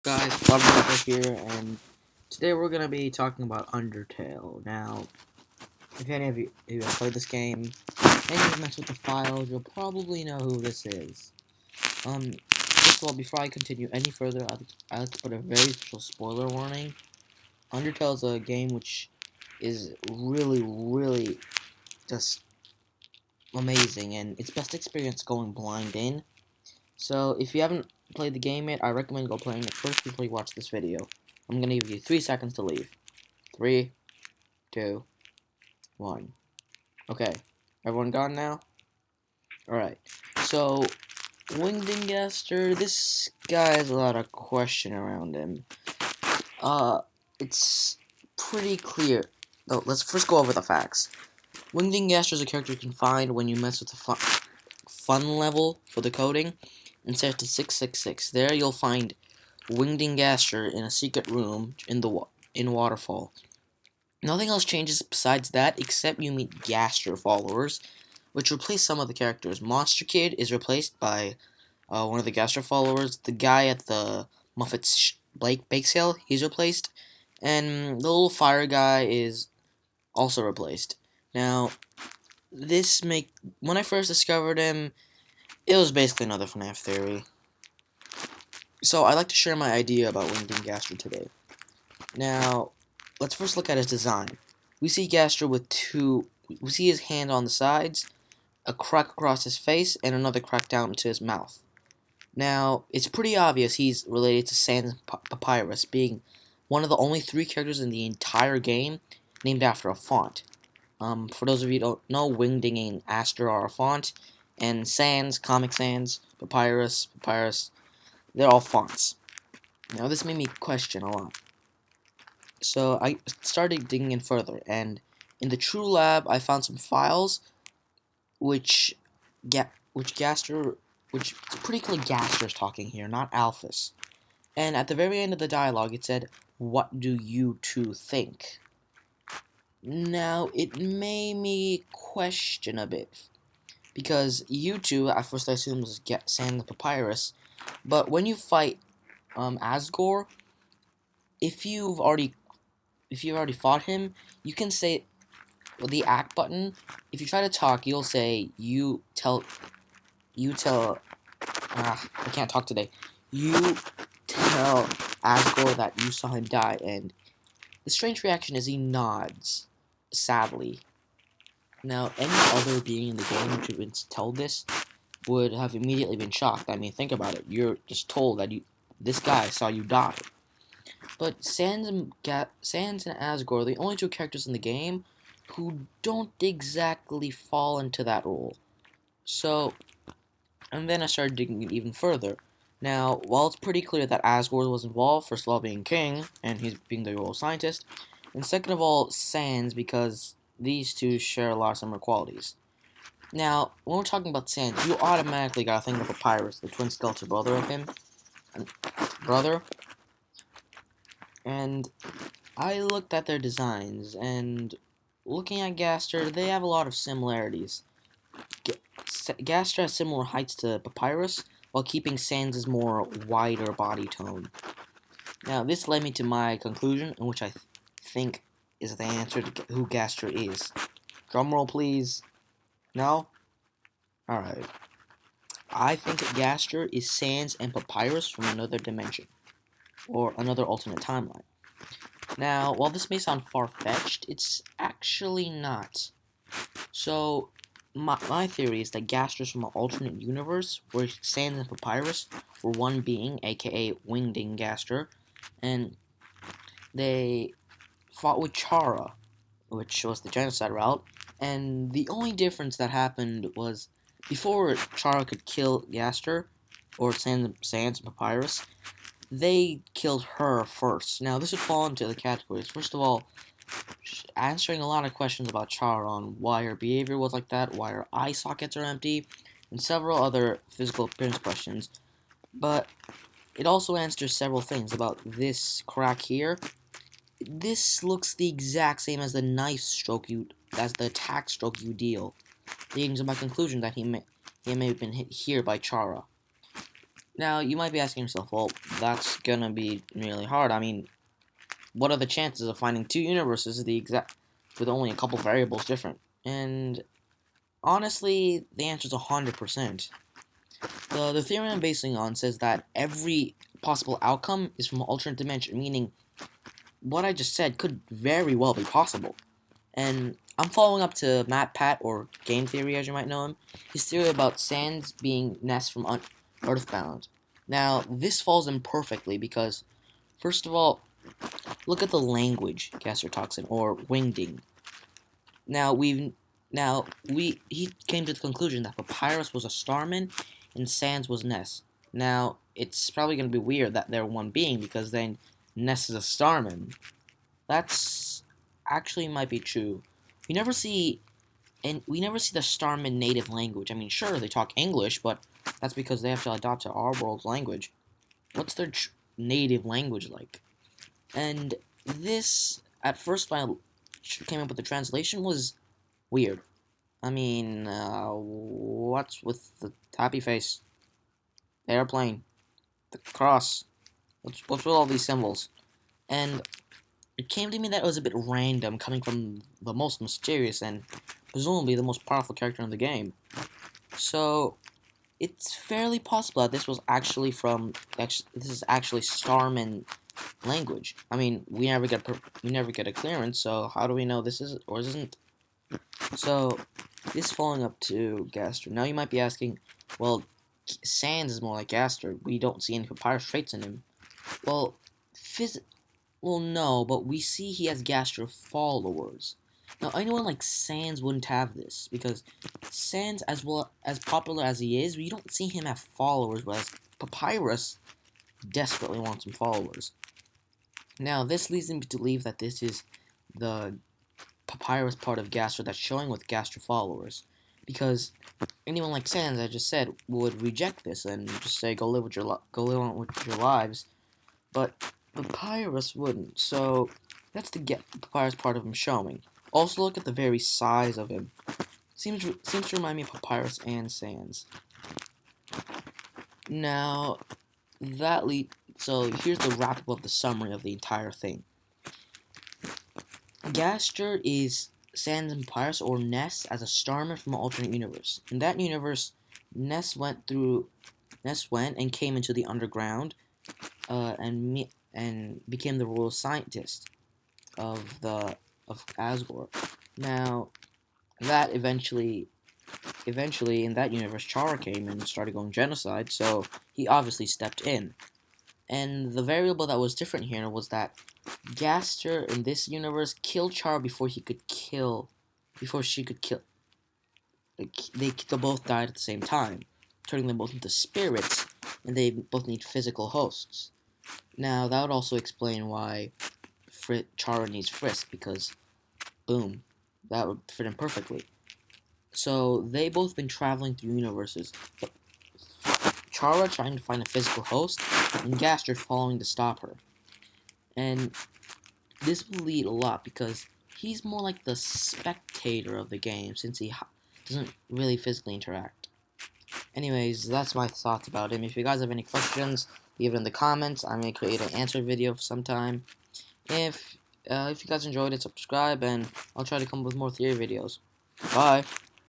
Guys, Undertale here, and today we're gonna be talking about Undertale. Now, if any of you have played this game and you've messed with the files, you'll probably know who this is. First of all, before I continue any further, I'd like to put a very special spoiler warning. Undertale is a game which is really just amazing, and it's best experience going blind in. So, if you haven't played the game yet, I recommend go playing it first before you watch this video. I'm gonna give you 3 seconds to leave. 3, 2, 1. Okay, everyone gone now? Alright, so, Gaster, this guy has a lot of question around him. It's pretty clear. Oh, let's first go over the facts. Gaster is a character you can find when you mess with the fun level for the coding and set it to 666. There you'll find Gaster in a secret room in Waterfall. Nothing else changes besides that, except you meet Gaster followers, which replace some of the characters. Monster Kid is replaced by one of the Gaster followers. The guy at the Muffet's bake sale, he's replaced. And the little fire guy is also replaced. Now, when I first discovered him, it was basically another FNAF theory. So I'd like to share my idea about Gaster today. Now, let's first look at his design. We see Gaster with we see his hand on the sides, a crack across his face, and another crack down into his mouth. Now, it's pretty obvious he's related to Sans Papyrus, being one of the only 3 characters in the entire game named after a font. For those of you who don't know, Wingding and Aster are a font, and Sans, Comic Sans, Papyrus, they're all fonts. Now, this made me question a lot. So I started digging in further, and in the True Lab, I found some files which it's pretty clear Gaster's talking here, not Alphys. And at the very end of the dialogue, it said, "What do you two think?" Now, it made me question a bit, because you two, at first I assumed was Sans the Papyrus, but when you fight Asgore, if you've already fought him, you can say with the act button. If you try to talk, you'll say I can't talk today. You tell Asgore that you saw him die, and the strange reaction is he nods, sadly. Now, any other being in the game which had been told this would have immediately been shocked. I mean, think about it. You're just told that this guy saw you die. But Sans and Asgore are the only 2 characters in the game who don't exactly fall into that role. So, and then I started digging even further. Now, while it's pretty clear that Asgore was involved, first of all being king, and he's being the royal scientist, and second of all, Sans, because these 2 share a lot of similar qualities. Now, when we're talking about Sans, you automatically gotta think of Papyrus, the twin skeleton brother of him. And I looked at their designs, and looking at Gaster, they have a lot of similarities. Gaster has similar heights to Papyrus, while keeping Sans' more wider body tone. Now, this led me to my conclusion, in which I think is the answer to who Gaster is. Drumroll, please. No? Alright. I think Gaster is Sans and Papyrus from another dimension, or another alternate timeline. Now, while this may sound far-fetched, it's actually not. So, my theory is that Gaster's from an alternate universe where Sans and Papyrus were one being, aka Wingding Gaster, and they fought with Chara, which was the genocide route, and the only difference that happened was before Chara could kill Gaster, or Sans and Papyrus, they killed her first. Now, this would fall into the categories. First of all, answering a lot of questions about Chara on why her behavior was like that, why her eye sockets are empty, and several other physical appearance questions. But it also answers several things about this crack here. This looks the exact same as the attack stroke you deal, leading to my conclusion that he may have been hit here by Chara. Now, you might be asking yourself, well, that's gonna be really hard. I mean, what are the chances of finding two universes the exact with only a couple variables different? And honestly, the answer is 100%. The theorem I'm basing on says that every possible outcome is from an alternate dimension, meaning what I just said could very well be possible. And I'm following up to matpat, or game theory as you might know him, his theory about sands being nests from Earthbound. Now, this falls in perfectly because, first of all, look at the language Gaster talks in, or wingding. Now he came to the conclusion that Papyrus was a starman and Sans was Ness. Now it's probably gonna be weird that they're one being because then Ness is a starman. That's actually might be true. We never see we never see the starman native language. I mean, sure they talk English, but that's because they have to adopt to our world's language. What's their native language like? And this, at first, when I came up with the translation, was weird. I mean, what's with the happy face, the airplane, the cross? What's with all these symbols? And it came to me that it was a bit random, coming from the most mysterious and presumably the most powerful character in the game. So it's fairly possible that this was actually this is actually Starman language. I mean, we never get a clearance, so how do we know this is or isn't? So this following up to Gaster. Now you might be asking, well, Sans is more like Gaster. We don't see any papyrus traits in him. Well, well, no, but we see he has Gaster followers. Now, anyone like Sans wouldn't have this, because Sans, as well as popular as he is, we don't see him have followers, whereas Papyrus desperately wants some followers. Now, this leads me to believe that this is the Papyrus part of Gaster that's showing with Gaster followers, because anyone like Sans, I just said, would reject this and just say go live on with your lives, but Papyrus wouldn't. So that's the Papyrus part of him showing. Also, look at the very size of him. Seems to remind me of Papyrus and Sans. Now so here's the wrap up of the summary of the entire thing. Gaster is Sans and Papyrus, or Ness, as a starman from an alternate universe. In that universe, Ness went and came into the underground, and became the royal scientist of Asgore. Now, that eventually in that universe, Chara came and started going genocide, so he obviously stepped in. And the variable that was different here was that Gaster in this universe killed Chara before she could kill. Like, they both died at the same time, turning them both into spirits, and they both need physical hosts. Now, that would also explain why Chara needs Frisk, because, boom, that would fit in perfectly. So, they both been traveling through universes. Chara trying to find a physical host, and Gaster following to stop her. And this will lead a lot because he's more like the spectator of the game since he doesn't really physically interact. Anyways, that's my thoughts about him. If you guys have any questions, leave it in the comments. I may create an answer video sometime. If you guys enjoyed it, subscribe, and I'll try to come up with more theory videos. Bye!